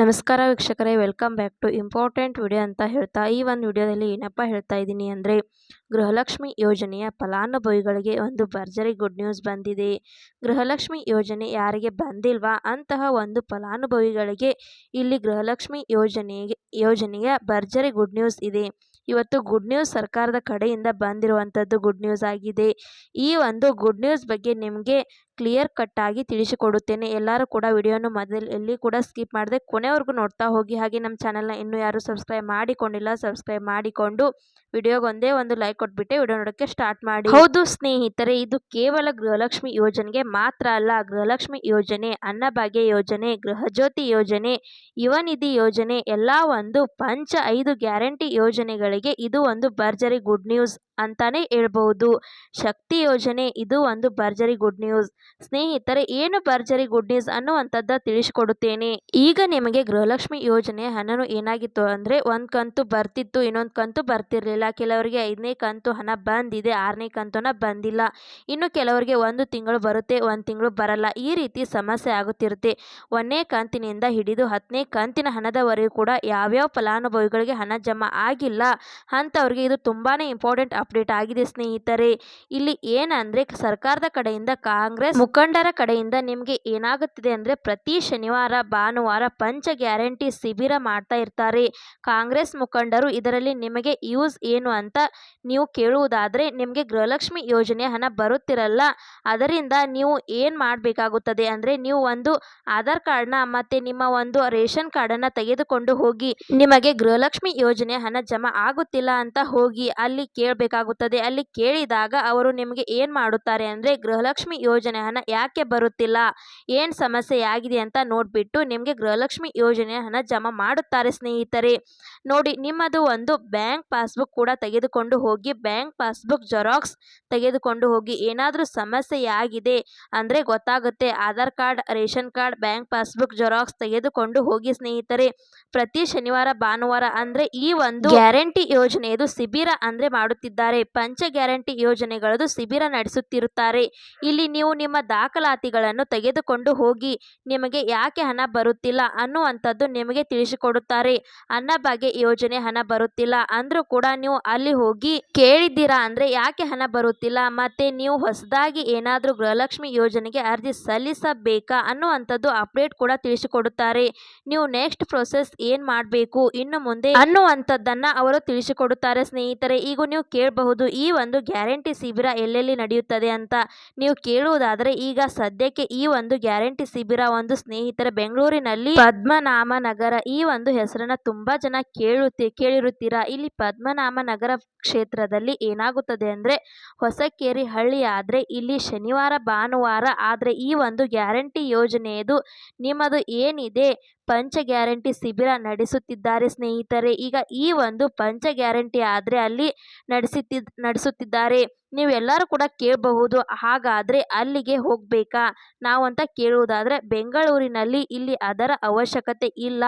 ನಮಸ್ಕಾರ ವೀಕ್ಷಕರೇ, welcome back to important video ಅಂತ ಹೇಳ್ತಾ ಈ ಒಂದು ವಿಡಿಯೋದಲ್ಲಿ ಏನಪ್ಪ ಹೇಳ್ತಾ ಇದ್ದೀನಿ ಅಂದರೆ, ಗೃಹಲಕ್ಷ್ಮಿ ಯೋಜನೆಯ ಫಲಾನುಭವಿಗಳಿಗೆ ಒಂದು ಭರ್ಜರಿ ಗುಡ್ ನ್ಯೂಸ್ ಬಂದಿದೆ. ಗೃಹಲಕ್ಷ್ಮಿ ಯೋಜನೆ ಯಾರಿಗೆ ಬಂದಿಲ್ವಾ ಅಂತಹ ಒಂದು ಫಲಾನುಭವಿಗಳಿಗೆ ಇಲ್ಲಿ ಗೃಹಲಕ್ಷ್ಮಿ ಯೋಜನೆಯ ಭರ್ಜರಿ ಗುಡ್ ನ್ಯೂಸ್ ಇದೆ. ಇವತ್ತು ಗುಡ್ ನ್ಯೂಸ್ ಸರ್ಕಾರದ ಕಡೆಯಿಂದ ಬಂದಿರುವಂಥದ್ದು ಗುಡ್ ನ್ಯೂಸ್ ಆಗಿದೆ. ಈ ಒಂದು ಗುಡ್ ನ್ಯೂಸ್ ಬಗ್ಗೆ ನಿಮಗೆ ಕ್ಲಿಯರ್ ಕಟ್ ಆಗಿ ತಿಳಿಸಿಕೊಡುತ್ತೇನೆ. ಎಲ್ಲರೂ ಕೂಡ ವಿಡಿಯೋನ ಎಲ್ಲಿ ಕೂಡ ಸ್ಕಿಪ್ ಮಾಡದೆ ಕೊನೆವರೆಗೂ ನೋಡ್ತಾ ಹೋಗಿ. ಹಾಗೆ ನಮ್ಮ ಚಾನಲ್ನ ಇನ್ನೂ ಯಾರು ಸಬ್ಸ್ಕ್ರೈಬ್ ಮಾಡಿಕೊಂಡಿಲ್ಲ, ಸಬ್ಸ್ಕ್ರೈಬ್ ಮಾಡಿಕೊಂಡು ವಿಡಿಯೋಗೆ ಒಂದೇ ಒಂದು ಲೈಕ್ ಕೊಟ್ಬಿಟ್ಟು ವಿಡಿಯೋ ನೋಡೋಕ್ಕೆ ಸ್ಟಾರ್ಟ್ ಮಾಡಿ. ಹೌದು ಸ್ನೇಹಿತರೆ, ಇದು ಕೇವಲ ಗೃಹಲಕ್ಷ್ಮಿ ಯೋಜನೆಗೆ ಮಾತ್ರ ಅಲ್ಲ. ಗೃಹಲಕ್ಷ್ಮಿ ಯೋಜನೆ, ಅನ್ನಭಾಗ್ಯ ಯೋಜನೆ, ಗೃಹಜ್ಯೋತಿ ಯೋಜನೆ, ಯುವ ನಿಧಿ ಯೋಜನೆ ಎಲ್ಲ ಒಂದು 5 ಗ್ಯಾರಂಟಿ ಯೋಜನೆಗಳಿಗೆ ಇದು ಒಂದು ಭರ್ಜರಿ ಗುಡ್ ನ್ಯೂಸ್ ಅಂತಾನೆ ಹೇಳ್ಬಹುದು. ಶಕ್ತಿ ಯೋಜನೆ ಇದು ಒಂದು ಭರ್ಜರಿ ಗುಡ್ ನ್ಯೂಸ್. ಸ್ನೇಹಿತರೆ, ಏನು ಭರ್ಜರಿ ಗುಡ್ ನ್ಯೂಸ್ ಅನ್ನುವಂಥದ್ದ ತಿಳಿಸಿಕೊಡುತ್ತೇನೆ. ಈಗ ನಿಮಗೆ ಗೃಹಲಕ್ಷ್ಮಿ ಯೋಜನೆ ಹಣನು ಏನಾಗಿತ್ತು ಅಂದರೆ, ಒಂದು ಕಂತು ಬರ್ತಿತ್ತು, ಇನ್ನೊಂದು ಕಂತು ಬರ್ತಿರ್ಲಿಲ್ಲ. ಕೆಲವರಿಗೆ 5ನೇ ಕಂತು ಹಣ ಬಂದಿದೆ, 6ನೇ ಕಂತುನ ಬಂದಿಲ್ಲ. ಇನ್ನು ಕೆಲವರಿಗೆ 1 ತಿಂಗಳು ಬರುತ್ತೆ, 1 ತಿಂಗಳು ಬರಲ್ಲ. ಈ ರೀತಿ ಸಮಸ್ಯೆ ಆಗುತ್ತಿರುತ್ತೆ. 1ನೇ ಕಂತಿನಿಂದ ಹಿಡಿದು 10ನೇ ಕಂತಿನ ಹಣದವರೆಗೂ ಕೂಡ ಯಾವ್ಯಾವ ಫಲಾನುಭವಿಗಳಿಗೆ ಹಣ ಜಮಾ ಆಗಿಲ್ಲ ಅಂಥವ್ರಿಗೆ ಇದು ತುಂಬಾನೇ ಇಂಪಾರ್ಟೆಂಟ್ ಅಪ್ಡೇಟ್ ಆಗಿದೆ ಸ್ನೇಹಿತರೆ. ಇಲ್ಲಿ ಏನಂದ್ರೆ, ಸರ್ಕಾರದ ಕಡೆಯಿಂದ, ಕಾಂಗ್ರೆಸ್ ಮುಖಂಡರ ಕಡೆಯಿಂದ ನಿಮಗೆ ಏನಾಗುತ್ತಿದೆ ಅಂದ್ರೆ, ಪ್ರತಿ ಶನಿವಾರ ಭಾನುವಾರ ಗ್ಯಾರಂಟಿ ಶಿಬಿರ ಮಾಡ್ತಾ ಇರ್ತಾರೆ ಕಾಂಗ್ರೆಸ್ ಮುಖಂಡರು. ಇದರಲ್ಲಿ ನಿಮಗೆ ಯೂಸ್ ಏನು ಅಂತ ನೀವು ಕೇಳುವುದಾದ್ರೆ, ನಿಮಗೆ ಗೃಹಲಕ್ಷ್ಮಿ ಯೋಜನೆ ಹಣ ಬರುತ್ತಿರಲ್ಲ, ಅದರಿಂದ ನೀವು ಏನು ಮಾಡಬೇಕಾಗುತ್ತದೆ ಅಂದ್ರೆ, ನೀವು ಒಂದು ಆಧಾರ್ ಕಾರ್ಡ್ನ ಮತ್ತೆ ನಿಮ್ಮ ಒಂದು ರೇಷನ್ ಕಾರ್ಡನ್ನು ತೆಗೆದುಕೊಂಡು ಹೋಗಿ, ನಿಮಗೆ ಗೃಹಲಕ್ಷ್ಮಿ ಯೋಜನೆ ಹಣ ಜಮಾ ಆಗುತ್ತಿಲ್ಲ ಅಂತ ಹೋಗಿ ಅಲ್ಲಿ ಕೇಳಬೇಕಾಗುತ್ತದೆ. ಅಲ್ಲಿ ಕೇಳಿದಾಗ ಅವರು ನಿಮಗೆ ಏನು ಮಾಡುತ್ತಾರೆ ಅಂದರೆ, ಗೃಹಲಕ್ಷ್ಮಿ ಯೋಜನೆ ಹಣ ಯಾಕೆ ಬರುತ್ತಿಲ್ಲ, ಏನು ಸಮಸ್ಯೆ ಆಗಿದೆ ಅಂತ ನೋಡಿಬಿಟ್ಟು ನಿಮಗೆ ಗೃಹಲಕ್ಷ್ಮಿ ಯೋಜನೆ ಹಣ ಜಮಾ ಮಾಡುತ್ತಾರೆ ಸ್ನೇಹಿತರೆ. ನೋಡಿ, ನಿಮ್ಮದು ಒಂದು ಬ್ಯಾಂಕ್ ಪಾಸ್ಬುಕ್ ಕೂಡ ತೆಗೆದುಕೊಂಡು ಹೋಗಿ, ಬ್ಯಾಂಕ್ ಪಾಸ್ಬುಕ್ ಜೆರಾಕ್ಸ್ ತೆಗೆದುಕೊಂಡು ಹೋಗಿ. ಏನಾದರೂ ಸಮಸ್ಯೆ ಆಗಿದೆ ಅಂದರೆ ಗೊತ್ತಾಗುತ್ತೆ. Aadhaar card, ration card, bank passbook xerox ತೆಗೆದುಕೊಂಡು ಹೋಗಿ ಸ್ನೇಹಿತರೆ. ಪ್ರತಿ ಶನಿವಾರ ಭಾನುವಾರ ಅಂದರೆ ಈ ಒಂದು ಗ್ಯಾರಂಟಿ ಯೋಜನೆಯದು ಶಿಬಿರ ಅಂದರೆ ಮಾಡುತ್ತಿದ್ದಾರೆ. ಗ್ಯಾರಂಟಿ ಯೋಜನೆಗಳದು ಶಿಬಿರ ನಡೆಸುತ್ತಿರುತ್ತಾರೆ. ಇಲ್ಲಿ ನೀವು ನಿಮ್ಮ ದಾಖಲಾತಿಗಳನ್ನು ತೆಗೆದುಕೊಂಡು ಹೋಗಿ, ನಿಮಗೆ ಯಾಕೆ ಹಣ ಬರುತ್ತಿಲ್ಲ ಅನ್ನುವಂಥದ್ದು ನಿಮಗೆ ತಿಳಿಸಿಕೊಡುತ್ತಾರೆ. ಅನ್ನಭಾಗ್ಯ ಯೋಜನೆ ಹಣ ಬರುತ್ತಿಲ್ಲ ಅಂದ್ರೂ ಕೂಡ ನೀವು ಅಲ್ಲಿ ಹೋಗಿ ಕೇಳಿದ್ದೀರಾ ಅಂದ್ರೆ, ಯಾಕೆ ಹಣ ಬರುತ್ತಿಲ್ಲ, ಮತ್ತೆ ನೀವು ಹೊಸದಾಗಿ ಏನಾದರೂ ಗೃಹಲಕ್ಷ್ಮಿ ಯೋಜನೆಗೆ ಅರ್ಜಿ ಸಲ್ಲಿಸಬೇಕಾ ಅನ್ನುವಂಥದ್ದು ಅಪ್ಡೇಟ್ ಕೂಡ ತಿಳಿಸಿಕೊಡುತ್ತಾರೆ. ನೀವು ನೆಕ್ಸ್ಟ್ ಪ್ರೊಸೆಸ್ ಏನ್ ಮಾಡಬೇಕು ಇನ್ನು ಮುಂದೆ ಅನ್ನುವಂಥದ್ದನ್ನ ಅವರು ತಿಳಿಸಿಕೊಡುತ್ತಾರೆ ಸ್ನೇಹಿತರೆ. ಈಗ ನೀವು ಕೇಳಬಹುದು, ಈ ಒಂದು ಗ್ಯಾರಂಟಿ ಶಿಬಿರ ಎಲ್ಲೆಲ್ಲಿ ನಡೆಯುತ್ತದೆ ಅಂತ ನೀವು ಕೇಳುವುದಾದರೆ, ಈಗ ಸದ್ಯಕ್ಕೆ ಈ ಒಂದು ಗ್ಯಾರಂಟಿ ಶಿಬಿರ ಒಂದು ಸ್ನೇಹಿತರ ಬೆಂಗಳೂರಿನಲ್ಲಿ ಪದ್ಮನಾಭ ನಗರ, ಈ ಒಂದು ಹೆಸರನ್ನ ತುಂಬಾ ಜನ ಕೇಳಿರುತ್ತೀರಾ. ಇಲ್ಲಿ ಪದ್ಮನಾಭ ನಗರ ಕ್ಷೇತ್ರದಲ್ಲಿ ಏನಾಗುತ್ತದೆ ಅಂದ್ರೆ, ಹೊಸಕೇರಿ ಹಳ್ಳಿ ಆದ್ರೆ ಇಲ್ಲಿ ಶನಿವಾರ ಭಾನುವಾರ ಆದ್ರೆ ಈ ಒಂದು ಗ್ಯಾರಂಟಿ ಯೋಜನೆಯದು ನಿಮ್ಮದು ಏನಿದೆ ಗ್ಯಾರಂಟಿ ಶಿಬಿರ ನಡೆಸುತ್ತಿದ್ದಾರೆ ಸ್ನೇಹಿತರೆ. ಈಗ ಈ ಒಂದು ಗ್ಯಾರಂಟಿ ಆದ್ರೆ ಅಲ್ಲಿ ನಡೆಸುತ್ತಿದ್ದಾರೆ. ನೀವೆಲ್ಲರೂ ಕೂಡ ಕೇಳಬಹುದು, ಹಾಗಾದ್ರೆ ಅಲ್ಲಿಗೆ ಹೋಗ್ಬೇಕಾ ನಾವು ಅಂತ ಕೇಳುವುದಾದ್ರೆ, ಬೆಂಗಳೂರಿನಲ್ಲಿ ಇಲ್ಲಿ ಅದರ ಅವಶ್ಯಕತೆ ಇಲ್ಲ.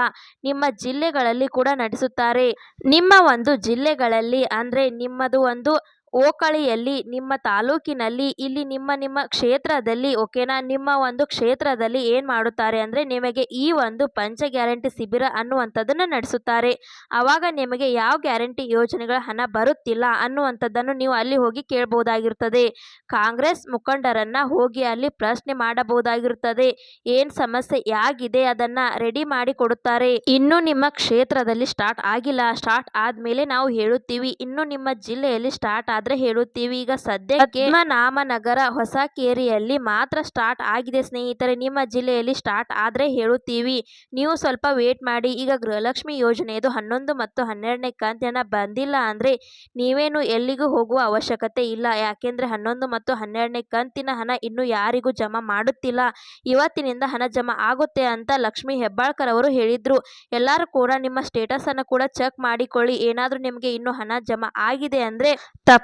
ನಿಮ್ಮ ಜಿಲ್ಲೆಗಳಲ್ಲಿ ಕೂಡ ನಡೆಸುತ್ತಾರೆ. ನಿಮ್ಮ ಒಂದು ಜಿಲ್ಲೆಗಳಲ್ಲಿ ಅಂದ್ರೆ ನಿಮ್ಮದು ಒಂದು ಓಕಳಿಯಲ್ಲಿ, ನಿಮ್ಮ ತಾಲೂಕಿನಲ್ಲಿ, ಇಲ್ಲಿ ನಿಮ್ಮ ಕ್ಷೇತ್ರದಲ್ಲಿ, ಓಕೆನಾ, ನಿಮ್ಮ ಒಂದು ಕ್ಷೇತ್ರದಲ್ಲಿ ಏನು ಮಾಡುತ್ತಾರೆ ಅಂದರೆ, ನಿಮಗೆ ಈ ಒಂದು ಗ್ಯಾರಂಟಿ ಶಿಬಿರ ಅನ್ನುವಂಥದ್ದನ್ನು ನಡೆಸುತ್ತಾರೆ. ಆವಾಗ ನಿಮಗೆ ಯಾವ ಗ್ಯಾರಂಟಿ ಯೋಜನೆಗಳ ಹಣ ಬರುತ್ತಿಲ್ಲ ಅನ್ನುವಂಥದ್ದನ್ನು ನೀವು ಅಲ್ಲಿ ಹೋಗಿ ಕೇಳಬಹುದಾಗಿರುತ್ತದೆ. ಕಾಂಗ್ರೆಸ್ ಮುಖಂಡರನ್ನ ಹೋಗಿ ಅಲ್ಲಿ ಪ್ರಶ್ನೆ ಮಾಡಬಹುದಾಗಿರುತ್ತದೆ. ಏನು ಸಮಸ್ಯೆ ಆಗಿದೆ ಅದನ್ನ ರೆಡಿ ಮಾಡಿ ಕೊಡುತ್ತಾರೆ. ಇನ್ನು ನಿಮ್ಮ ಕ್ಷೇತ್ರದಲ್ಲಿ ಸ್ಟಾರ್ಟ್ ಆಗಿಲ್ಲ, ಸ್ಟಾರ್ಟ್ ಆದ್ಮೇಲೆ ನಾವು ಹೇಳುತ್ತೀವಿ. ಇನ್ನು ನಿಮ್ಮ ಜಿಲ್ಲೆಯಲ್ಲಿ ಸ್ಟಾರ್ಟ್ ಆದ್ರೆ ಹೇಳುತ್ತೀವಿ. ಈಗ ಸದ್ಯಕ್ಕೆ ಪದ್ಮನಾಭನಗರ ಹೊಸಕೇರಿಯಲ್ಲಿ ಮಾತ್ರ ಸ್ಟಾರ್ಟ್ ಆಗಿದೆ ಸ್ನೇಹಿತರೆ. ನಿಮ್ಮ ಜಿಲ್ಲೆಯಲ್ಲಿ ಸ್ಟಾರ್ಟ್ ಆದ್ರೆ ಹೇಳುತ್ತೀವಿ, ನೀವು ಸ್ವಲ್ಪ ವೇಟ್ ಮಾಡಿ. ಈಗ ಗೃಹಲಕ್ಷ್ಮಿ ಯೋಜನೆಯದು 11 ಮತ್ತು 12ನೇ ಕಂತಿನ ಬಂದಿಲ್ಲ ಅಂದ್ರೆ ನೀವೇನು ಎಲ್ಲಿಗೂ ಹೋಗುವ ಅವಶ್ಯಕತೆ ಇಲ್ಲ. ಯಾಕೆಂದ್ರೆ 11 ಮತ್ತು 12ನೇ ಕಂತಿನ ಹಣ ಇನ್ನು ಯಾರಿಗೂ ಜಮಾ ಮಾಡುತ್ತಿಲ್ಲ. ಇವತ್ತಿನಿಂದ ಹಣ ಜಮಾ ಆಗುತ್ತೆ ಅಂತ ಲಕ್ಷ್ಮೀ ಹೆಬ್ಬಾಳ್ಕರ್ ಅವರು ಹೇಳಿದ್ರು. ಎಲ್ಲರೂ ಕೂಡ ನಿಮ್ಮ ಸ್ಟೇಟಸ್ ಅನ್ನು ಕೂಡ ಚೆಕ್ ಮಾಡಿಕೊಳ್ಳಿ. ಏನಾದರೂ ನಿಮಗೆ ಇನ್ನು ಹಣ ಜಮಾ ಆಗಿದೆ ಅಂದ್ರೆ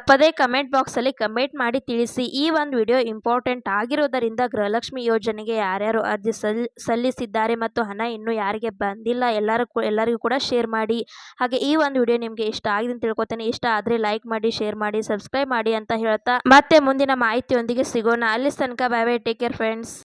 ತಪ್ಪದೇ ಕಮೆಂಟ್ ಬಾಕ್ಸ್ ಅಲ್ಲಿ ಕಮೆಂಟ್ ಮಾಡಿ ತಿಳಿಸಿ. ಈ ಒಂದು ವಿಡಿಯೋ ಇಂಪಾರ್ಟೆಂಟ್ ಆಗಿರೋದರಿಂದ ಗೃಹಲಕ್ಷ್ಮಿ ಯೋಜನೆಗೆ ಯಾರ್ಯಾರು ಅರ್ಜಿ ಸಲ್ಲಿಸಿದ್ದಾರೆ ಮತ್ತು ಹಣ ಇನ್ನು ಯಾರಿಗೆ ಬಂದಿಲ್ಲ ಎಲ್ಲರಿಗೂ ಕೂಡ ಶೇರ್ ಮಾಡಿ. ಹಾಗೆ ಈ ಒಂದು ವಿಡಿಯೋ ನಿಮಗೆ ಇಷ್ಟ ಆಗಿದೆ ಅಂತ ತಿಳ್ಕೊತೇನೆ. ಇಷ್ಟ ಆದ್ರೆ ಲೈಕ್ ಮಾಡಿ, ಶೇರ್ ಮಾಡಿ, ಸಬ್ಸ್ಕ್ರೈಬ್ ಮಾಡಿ ಅಂತ ಹೇಳ್ತಾ ಮತ್ತೆ ಮುಂದಿನ ಮಾಹಿತಿಯೊಂದಿಗೆ ಸಿಗೋಣ. ಅಲ್ಲಿ ತನಕ bye bye, take care friends.